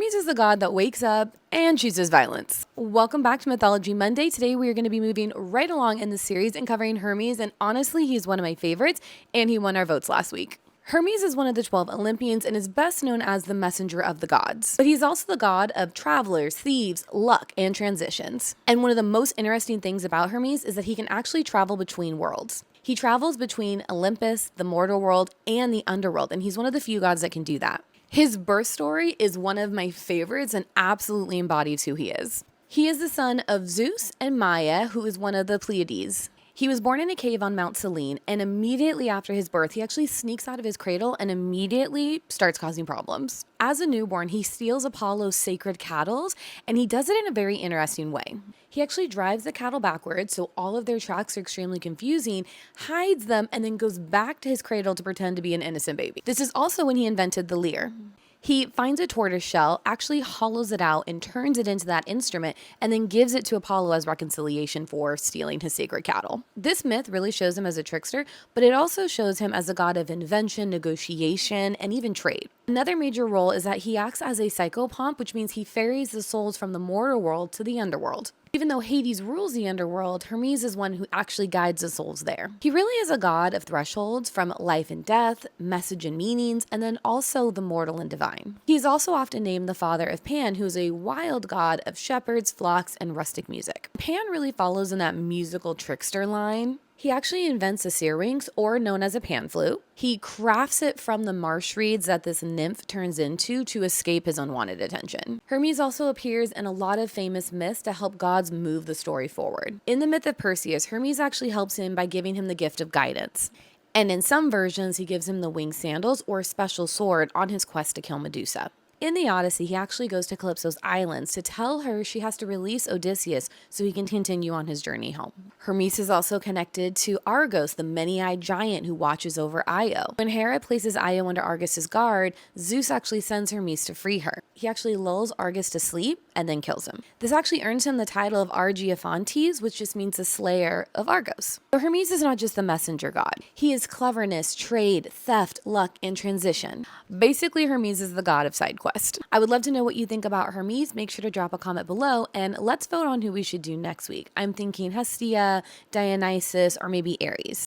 Hermes is the god that wakes up and chooses violence. Welcome back to Mythology Monday. Today we are going to be moving right along in the series and covering Hermes, and honestly, he's one of my favorites, and he won our votes last week. Hermes is one of the 12 Olympians and is best known as the messenger of the gods. But he's also the god of travelers, thieves, luck, and transitions. And one of the most interesting things about Hermes is that he can actually travel between worlds. He travels between Olympus, the mortal world, and the underworld, and he's one of the few gods that can do that. His birth story is one of my favorites and absolutely embodies who he is. He is the son of Zeus and Maya, who is one of the Pleiades. He was born in a cave on Mount Selene, and immediately after his birth, he actually sneaks out of his cradle and immediately starts causing problems. As a newborn, he steals Apollo's sacred cattle, and he does it in a very interesting way. He actually drives the cattle backwards, so all of their tracks are extremely confusing, hides them, and then goes back to his cradle to pretend to be an innocent baby. This is also when he invented the lyre. He finds a tortoise shell, actually hollows it out and turns it into that instrument, and then gives it to Apollo as reconciliation for stealing his sacred cattle. This myth really shows him as a trickster, but it also shows him as a god of invention, negotiation, and even trade. Another major role is that he acts as a psychopomp, which means he ferries the souls from the mortal world to the underworld. Even though Hades rules the underworld, Hermes is one who actually guides the souls there. He really is a god of thresholds from life and death, message and meanings, and then also the mortal and divine. He is also often named the father of Pan, who is a wild god of shepherds, flocks, and rustic music. Pan really follows in that musical trickster line. He actually invents a syrinx, or known as a pan flute. He crafts it from the marsh reeds that this nymph turns into to escape his unwanted attention. Hermes also appears in a lot of famous myths to help gods move the story forward. In the myth of Perseus, Hermes actually helps him by giving him the gift of guidance. And in some versions, he gives him the winged sandals or a special sword on his quest to kill Medusa. In the Odyssey, he actually goes to Calypso's islands to tell her she has to release Odysseus so he can continue on his journey home. Hermes is also connected to Argos, the many-eyed giant who watches over Io. When Hera places Io under Argus's guard, Zeus actually sends Hermes to free her. He actually lulls Argus to sleep and then kills him. This actually earns him the title of Argeiophantes, which just means the slayer of Argos. So Hermes is not just the messenger god. He is cleverness, trade, theft, luck, and transition. Basically, Hermes is the god of side quests. I would love to know what you think about Hermes. Make sure to drop a comment below, and let's vote on who we should do next week. I'm thinking Hestia, Dionysus, or maybe Ares.